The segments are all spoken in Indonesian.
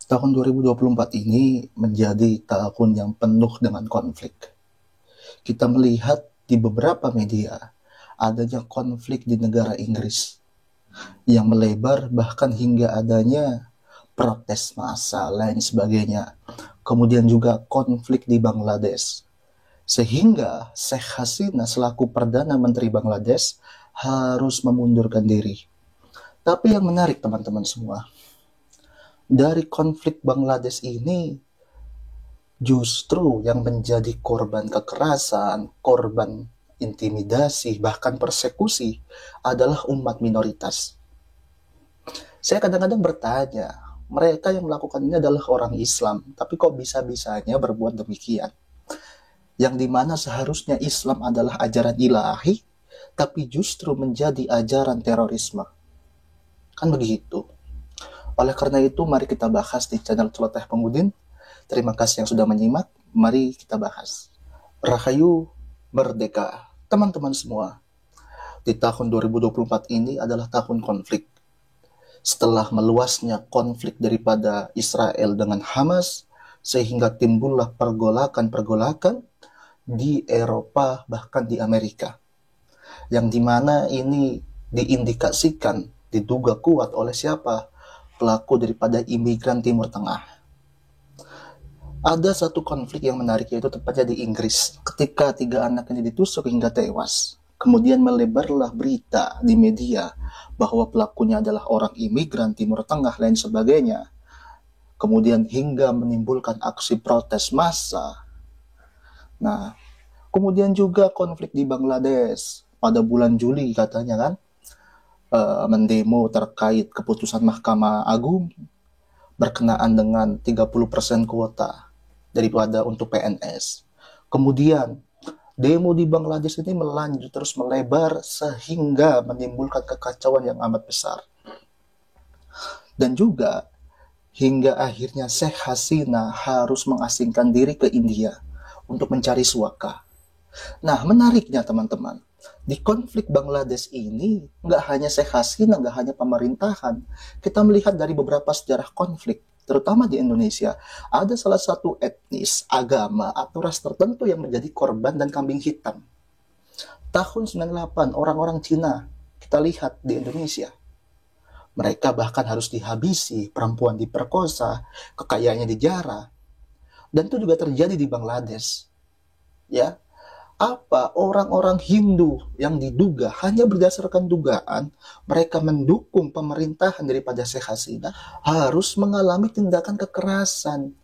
Tahun 2024 ini menjadi tahun yang penuh dengan konflik. Kita melihat di beberapa media adanya konflik di negara Inggris yang melebar bahkan hingga adanya protes massa lain sebagainya. Kemudian juga konflik di Bangladesh. Sehingga Sheikh Hasina selaku Perdana Menteri Bangladesh harus memundurkan diri. Tapi yang menarik teman-teman semua, dari konflik Bangladesh ini justru yang menjadi korban kekerasan, korban intimidasi, bahkan persekusi adalah umat minoritas. Saya kadang-kadang bertanya, mereka yang melakukan ini adalah orang Islam, tapi kok bisa-bisanya berbuat demikian? Yang dimana seharusnya Islam adalah ajaran ilahi, tapi justru menjadi ajaran terorisme. Kan begitu. Oleh karena itu, mari kita bahas di channel Celoteh Pemudin. Terima kasih yang sudah menyimak. Mari kita bahas. Rahayu Merdeka. Teman-teman semua, di tahun 2024 ini adalah tahun konflik. Setelah meluasnya konflik daripada Israel dengan Hamas, sehingga timbullah pergolakan-pergolakan di Eropa, bahkan di Amerika. Yang dimana ini diindikasikan, diduga kuat oleh siapa? Pelaku daripada imigran Timur Tengah. Ada satu konflik yang menarik, yaitu tepatnya di Inggris, ketika 3 anak ini ditusuk hingga tewas. Kemudian melebarlah berita di media bahwa pelakunya adalah orang imigran Timur Tengah lain sebagainya. Kemudian hingga menimbulkan aksi protes massa. Nah, kemudian juga konflik di Bangladesh pada bulan Juli katanya kan, mendemo terkait keputusan Mahkamah Agung berkenaan dengan 30% kuota daripada untuk PNS. Kemudian demo di Bangladesh ini melanjut terus melebar sehingga menimbulkan kekacauan yang amat besar. Dan juga hingga akhirnya Sheikh Hasina harus mengasingkan diri ke India untuk mencari suaka. Nah, menariknya teman-teman, di konflik Bangladesh ini nggak hanya Sheikh Hasina, nggak hanya pemerintahan. Kita melihat dari beberapa sejarah konflik, terutama di Indonesia, ada salah satu etnis, agama, atau ras tertentu yang menjadi korban dan kambing hitam. Tahun 98, orang-orang Cina kita lihat di Indonesia. Mereka bahkan harus dihabisi, perempuan diperkosa, kekayaannya dijarah. Dan itu juga terjadi di Bangladesh. Ya, apa orang-orang Hindu yang diduga hanya berdasarkan dugaan mereka mendukung pemerintahan daripada Sheikh Hasina harus mengalami tindakan kekerasan.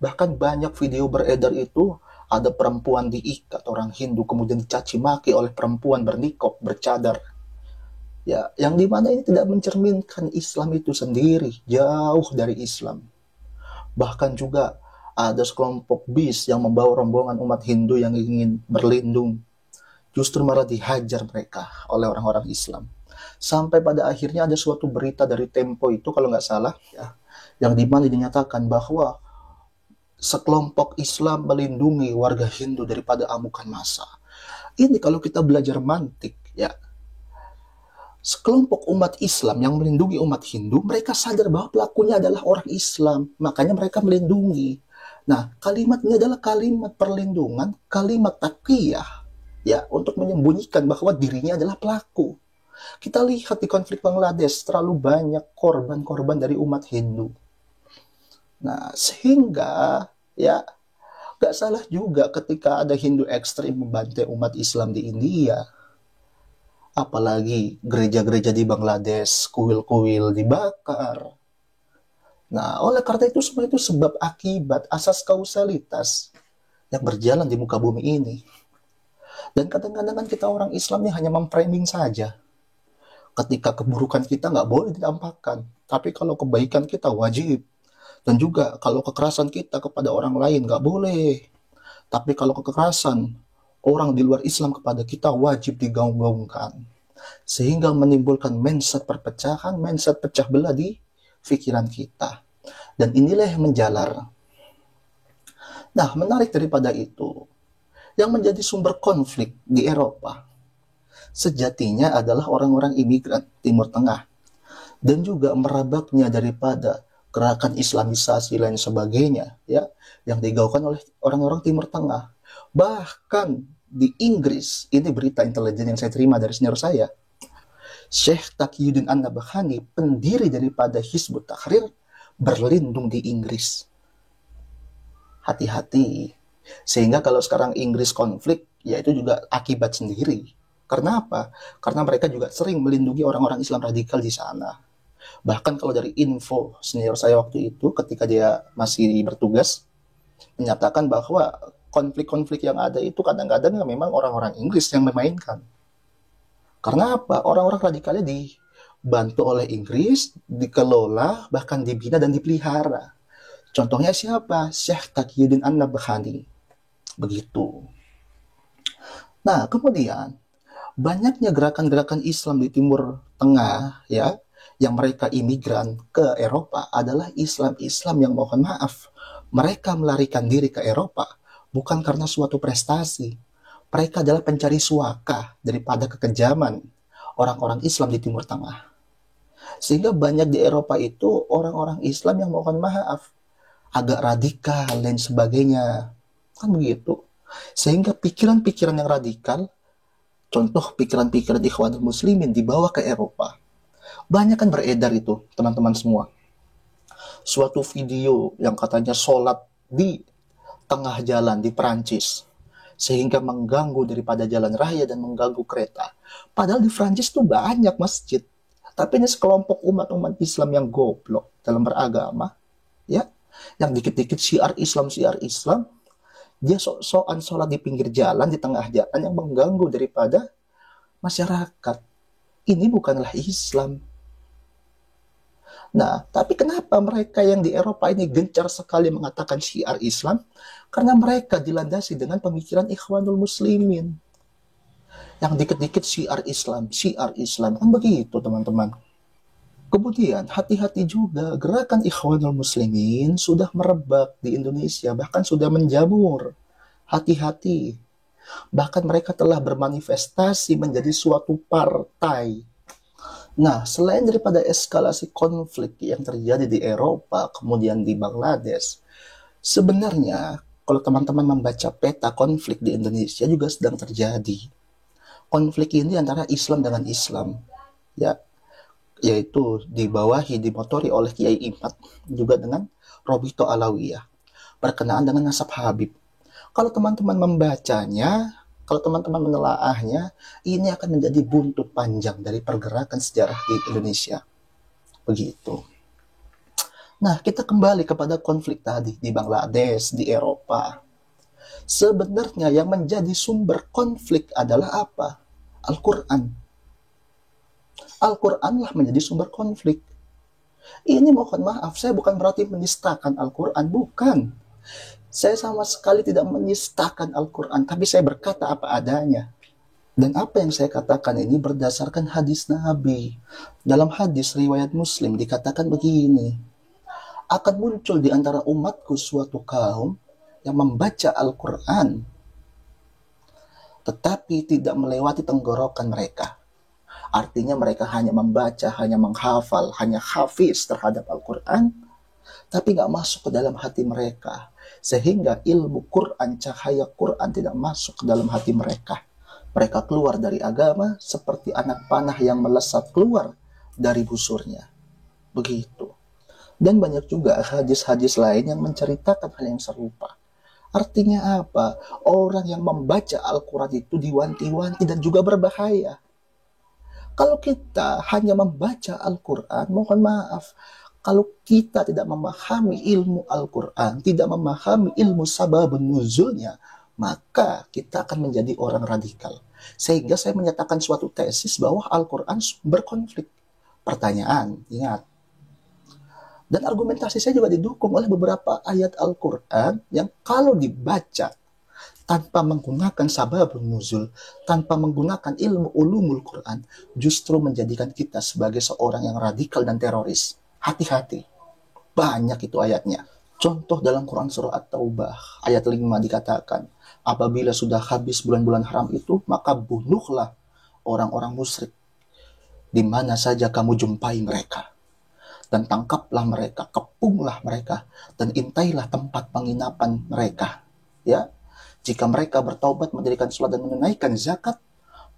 Bahkan banyak video beredar itu ada perempuan diikat orang Hindu kemudian dicaci maki oleh perempuan bernikob, bercadar. Ya, yang dimana ini tidak mencerminkan Islam itu sendiri, jauh dari Islam. Bahkan juga ada sekelompok bis yang membawa rombongan umat Hindu yang ingin berlindung. Justru malah dihajar mereka oleh orang-orang Islam. Sampai pada akhirnya ada suatu berita dari Tempo itu, kalau nggak salah, ya, yang dimana dinyatakan bahwa sekelompok Islam melindungi warga Hindu daripada amukan massa. Ini kalau kita belajar mantik, ya, sekelompok umat Islam yang melindungi umat Hindu, mereka sadar bahwa pelakunya adalah orang Islam, makanya mereka melindungi. Nah, kalimat ini adalah kalimat perlindungan, kalimat taqiyah, ya, untuk menyembunyikan bahwa dirinya adalah pelaku. Kita lihat di konflik Bangladesh, terlalu banyak korban-korban dari umat Hindu. Nah, sehingga, ya, gak salah juga ketika ada Hindu ekstrim membantai umat Islam di India. Apalagi gereja-gereja di Bangladesh, kuil-kuil dibakar. Nah, oleh karena itu semua itu sebab akibat, asas kausalitas yang berjalan di muka bumi ini. Dan kadang-kadang kita orang Islam ini hanya memframing saja. Ketika keburukan kita nggak boleh ditampakkan, tapi kalau kebaikan kita wajib. Dan juga kalau kekerasan kita kepada orang lain nggak boleh. Tapi kalau kekerasan orang di luar Islam kepada kita wajib digaung-gaungkan. Sehingga menimbulkan mindset perpecahan, mindset pecah belah di pikiran kita. Dan inilah yang menjalar. Nah, menarik daripada itu, yang menjadi sumber konflik di Eropa sejatinya adalah orang-orang imigran Timur Tengah. Dan juga merabaknya daripada gerakan Islamisasi lain sebagainya, ya, yang digaungkan oleh orang-orang Timur Tengah. Bahkan di Inggris, ini berita intelijen yang saya terima dari senior saya, Syekh Taqiyuddin An-Nabhani, pendiri daripada Hizbut Tahrir, berlindung di Inggris. Hati-hati. Sehingga kalau sekarang Inggris konflik, ya itu juga akibat sendiri. Karena apa? Karena mereka juga sering melindungi orang-orang Islam radikal di sana. Bahkan kalau dari info senior saya waktu itu, ketika dia masih bertugas, menyatakan bahwa konflik-konflik yang ada itu kadang-kadang memang orang-orang Inggris yang memainkan. Karena apa? Orang-orang radikalnya dibantu oleh Inggris, dikelola, bahkan dibina dan dipelihara. Contohnya siapa? Syekh Taqiyuddin An-Nabhani. Begitu. Nah, kemudian banyaknya gerakan-gerakan Islam di Timur Tengah, ya, yang mereka imigran ke Eropa adalah Islam-Islam yang, mohon maaf, mereka melarikan diri ke Eropa bukan karena suatu prestasi. Mereka adalah pencari suaka daripada kekejaman orang-orang Islam di Timur Tengah. Sehingga banyak di Eropa itu orang-orang Islam yang, mohon maaf, agak radikal dan sebagainya. Kan begitu. Sehingga pikiran-pikiran yang radikal, contoh pikiran-pikiran Ikhwanul Muslimin, dibawa ke Eropa. Banyak kan beredar itu, teman-teman semua. Suatu video yang katanya sholat di tengah jalan di Perancis, sehingga mengganggu daripada jalan raya dan mengganggu kereta. Padahal di Perancis tuh banyak masjid. Tapi ini sekelompok umat-umat Islam yang goblok dalam beragama, ya, yang dikit-dikit syiar Islam, dia sok-sokan sholat di pinggir jalan, di tengah jalan, yang mengganggu daripada masyarakat. Ini bukanlah Islam. Nah, tapi kenapa mereka yang di Eropa ini gencar sekali mengatakan syiar Islam? Karena mereka dilandasi dengan pemikiran Ikhwanul Muslimin. Yang dikit-dikit syiar Islam. Kan begitu, teman-teman. Kemudian, hati-hati juga, gerakan Ikhwanul Muslimin sudah merebak di Indonesia, bahkan sudah menjamur. Hati-hati. Bahkan mereka telah bermanifestasi menjadi suatu partai. Nah, selain daripada eskalasi konflik yang terjadi di Eropa, kemudian di Bangladesh, sebenarnya kalau teman-teman membaca peta konflik di Indonesia juga sedang terjadi. Konflik ini antara Islam dengan Islam, ya, yaitu dimotori oleh Kiai Imad, juga dengan Robito Alawiyah, berkenaan dengan nasab Habib. Kalau teman-teman membacanya, kalau teman-teman menelaahnya, ini akan menjadi buntut panjang dari pergerakan sejarah di Indonesia. Begitu. Nah, kita kembali kepada konflik tadi di Bangladesh, di Eropa. Sebenarnya yang menjadi sumber konflik adalah apa? Al-Quran. Al-Quranlah menjadi sumber konflik. Ini, mohon maaf, saya bukan berarti menistakan Al-Quran, bukan. Saya sama sekali tidak menistakan Al-Quran, tapi saya berkata apa adanya. Dan apa yang saya katakan ini berdasarkan hadis Nabi. Dalam hadis riwayat Muslim dikatakan begini, akan muncul di antara umatku suatu kaum yang membaca Al-Quran, tetapi tidak melewati tenggorokan mereka. Artinya mereka hanya membaca, hanya menghafal, hanya hafiz terhadap Al-Quran, tapi nggak masuk ke dalam hati mereka. Sehingga ilmu Quran, cahaya Quran tidak masuk ke dalam hati mereka. Mereka keluar dari agama seperti anak panah yang melesat keluar dari busurnya. Begitu. Dan banyak juga hadis-hadis lain yang menceritakan hal yang serupa. Artinya apa? Orang yang membaca Al-Quran itu diwanti-wanti dan juga berbahaya. Kalau kita hanya membaca Al-Quran, mohon maaf, kalau kita tidak memahami ilmu Al-Quran, tidak memahami ilmu sababun nuzulnya, maka kita akan menjadi orang radikal. Sehingga saya menyatakan suatu tesis bahwa Al-Quran berkonflik. Pertanyaan, ingat. Dan argumentasi saya juga didukung oleh beberapa ayat Al-Quran yang kalau dibaca tanpa menggunakan sababun nuzul, tanpa menggunakan ilmu ulumul Quran, justru menjadikan kita sebagai seorang yang radikal dan teroris. Hati-hati. Banyak itu ayatnya. Contoh dalam Quran surah At-Taubah, ayat 5 dikatakan, apabila sudah habis bulan-bulan haram itu, maka bunuhlah orang-orang musyrik di mana saja kamu jumpai mereka. Dan tangkaplah mereka, kepunglah mereka, dan intailah tempat penginapan mereka. Ya, jika mereka bertaubat, mendirikan salat dan menunaikan zakat,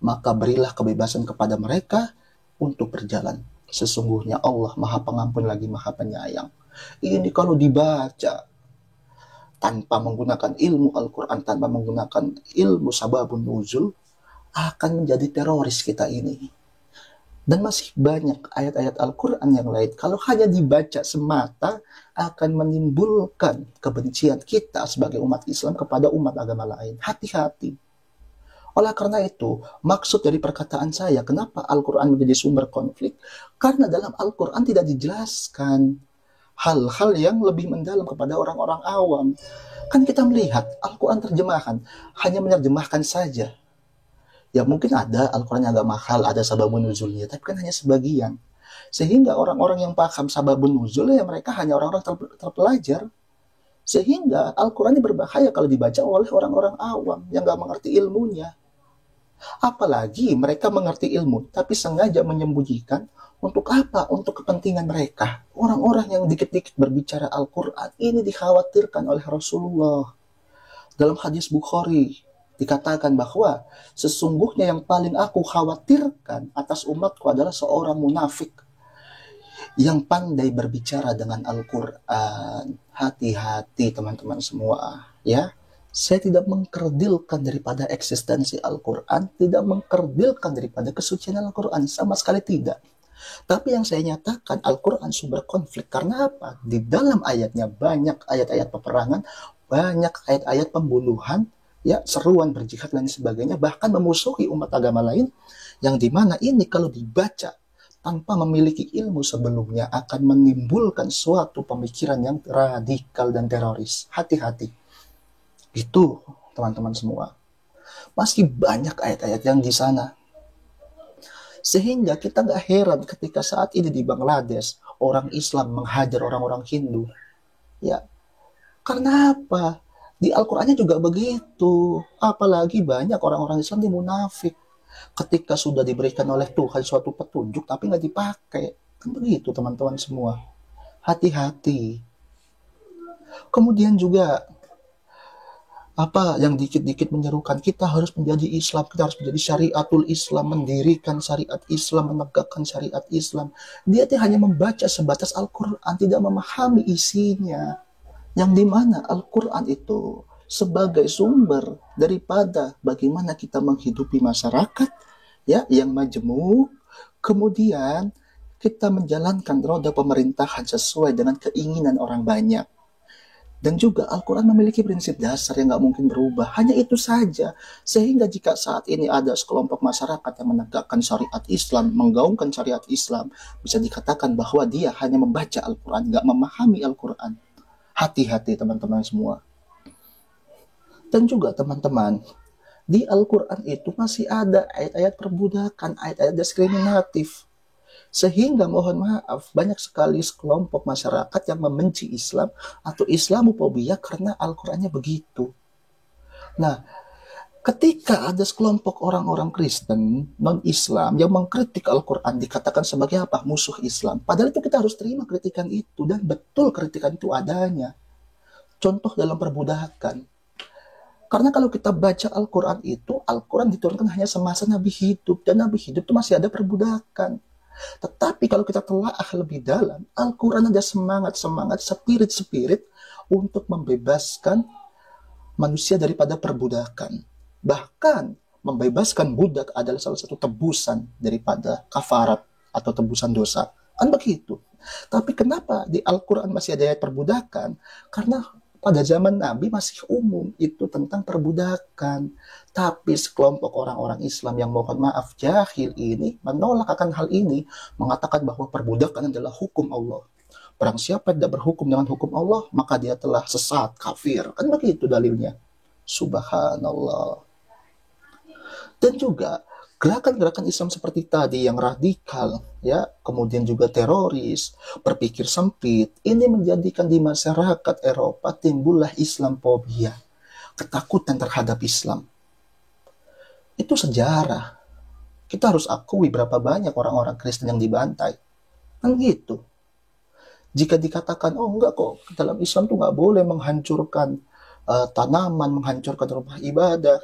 maka berilah kebebasan kepada mereka untuk berjalan. Sesungguhnya Allah Maha Pengampun lagi Maha Penyayang. Ini kalau dibaca tanpa menggunakan ilmu Al-Quran, tanpa menggunakan ilmu sababun nuzul, akan menjadi teroris kita ini. Dan masih banyak ayat-ayat Al-Quran yang lain, kalau hanya dibaca semata, akan menimbulkan kebencian kita sebagai umat Islam kepada umat agama lain. Hati-hati. Oleh karena itu, maksud dari perkataan saya, kenapa Al-Quran menjadi sumber konflik? Karena dalam Al-Quran tidak dijelaskan hal-hal yang lebih mendalam kepada orang-orang awam. Kan kita melihat Al-Quran terjemahan hanya menerjemahkan saja. Ya mungkin ada Al-Quran yang agak mahal, ada sababun nuzulnya, tapi kan hanya sebagian. Sehingga orang-orang yang paham sababun nuzul, ya mereka hanya orang-orang terpelajar. Sehingga Al-Quran ini berbahaya kalau dibaca oleh orang-orang awam yang gak mengerti ilmunya. Apalagi mereka mengerti ilmu, tapi sengaja menyembunyikan. Untuk apa? Untuk kepentingan mereka. Orang-orang yang dikit-dikit berbicara Al-Quran ini dikhawatirkan oleh Rasulullah. Dalam hadis Bukhari dikatakan bahwa sesungguhnya yang paling aku khawatirkan atas umatku adalah seorang munafik yang pandai berbicara dengan Al-Quran. Hati-hati teman-teman semua, ya. Saya tidak mengkerdilkan daripada eksistensi Al-Quran, tidak mengkerdilkan daripada kesucian Al-Quran, sama sekali tidak. Tapi yang saya nyatakan, Al-Quran sumber konflik. Karena apa? Di dalam ayatnya banyak ayat-ayat peperangan, banyak ayat-ayat pembunuhan, ya, seruan berjihad dan sebagainya, bahkan memusuhi umat agama lain, yang dimana ini kalau dibaca tanpa memiliki ilmu sebelumnya akan menimbulkan suatu pemikiran yang radikal dan teroris. Hati-hati. Itu teman-teman semua. Masih banyak ayat-ayat yang di sana. Sehingga kita gak heran ketika saat ini di Bangladesh orang Islam menghajar orang-orang Hindu. Ya, karena apa? Di Al-Qurannya juga begitu. Apalagi banyak orang-orang Islam yang munafik. Ketika sudah diberikan oleh Tuhan suatu petunjuk tapi gak dipakai. Kan begitu teman-teman semua. Hati-hati. Kemudian juga apa yang dikit-dikit menyerukan kita harus menjadi Islam, kita harus menjadi syariatul Islam, mendirikan syariat Islam, menegakkan syariat Islam. Dia hanya membaca sebatas Al-Quran, tidak memahami isinya. Yang dimana Al-Quran itu sebagai sumber daripada bagaimana kita menghidupi masyarakat, ya, yang majemuk, kemudian kita menjalankan roda pemerintahan sesuai dengan keinginan orang banyak. Dan juga Al-Quran memiliki prinsip dasar yang gak mungkin berubah. Hanya itu saja. Sehingga jika saat ini ada sekelompok masyarakat yang menegakkan syariat Islam, menggaungkan syariat Islam, bisa dikatakan bahwa dia hanya membaca Al-Quran, gak memahami Al-Quran. Hati-hati teman-teman semua. Dan juga teman-teman, di Al-Quran itu masih ada ayat-ayat perbudakan, ayat-ayat diskriminatif. Sehingga mohon maaf, banyak sekali sekelompok masyarakat yang membenci Islam atau Islamofobia karena Al-Qurannya begitu. Nah, ketika ada sekelompok orang-orang Kristen, non-Islam, yang mengkritik Al-Quran, dikatakan sebagai apa? Musuh Islam. Padahal itu kita harus terima kritikan itu, dan betul kritikan itu adanya. Contoh dalam perbudakan. Karena kalau kita baca Al-Quran itu, Al-Quran diturunkan hanya semasa Nabi hidup, dan Nabi hidup itu masih ada perbudakan. Tetapi kalau kita telaah lebih dalam, Al-Quran ada semangat-semangat, spirit-spirit untuk membebaskan manusia daripada perbudakan. Bahkan membebaskan budak adalah salah satu tebusan daripada kafarat atau tebusan dosa. Kan begitu. Tapi kenapa di Al-Quran masih ada ayat perbudakan? Karena pada zaman Nabi masih umum itu tentang perbudakan. Tapi sekelompok orang-orang Islam yang mohon maaf jahil ini menolak akan hal ini, mengatakan bahwa perbudakan adalah hukum Allah. Barang siapa tidak berhukum dengan hukum Allah, maka dia telah sesat, kafir. Kan begitu dalilnya. Subhanallah. Dan juga gerakan-gerakan Islam seperti tadi yang radikal, ya, kemudian juga teroris, berpikir sempit, ini menjadikan di masyarakat Eropa timbullah Islamofobia, ketakutan terhadap Islam. Itu sejarah. Kita harus akui berapa banyak orang-orang Kristen yang dibantai. Kan gitu. Jika dikatakan, oh enggak kok, dalam Islam tuh nggak boleh menghancurkan tanaman, menghancurkan rumah ibadah.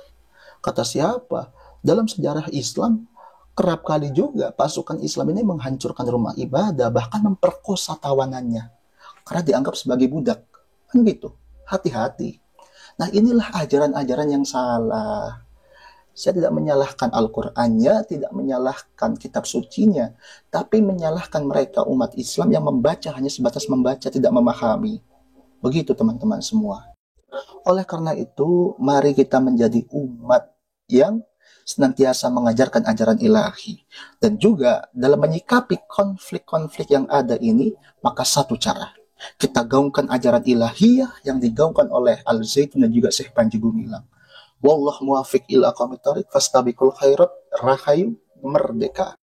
Kata siapa? Dalam sejarah Islam, kerap kali juga pasukan Islam ini menghancurkan rumah ibadah, bahkan memperkosa tawanannya. Karena dianggap sebagai budak. Kan gitu. Hati-hati. Nah inilah ajaran-ajaran yang salah. Saya tidak menyalahkan Al-Qur'annya, tidak menyalahkan kitab sucinya, tapi menyalahkan mereka umat Islam yang membaca hanya sebatas membaca, tidak memahami. Begitu teman-teman semua. Oleh karena itu, mari kita menjadi umat yang senantiasa mengajarkan ajaran ilahi. Dan juga dalam menyikapi konflik-konflik yang ada ini, maka satu cara. Kita gaungkan ajaran ilahiyah yang digaungkan oleh Al-Zaitun dan juga Syekh Panji Gumilang. Wallah muwafiq ila aqwamit thoriq, fastabiqul khairat, rahayu, merdeka.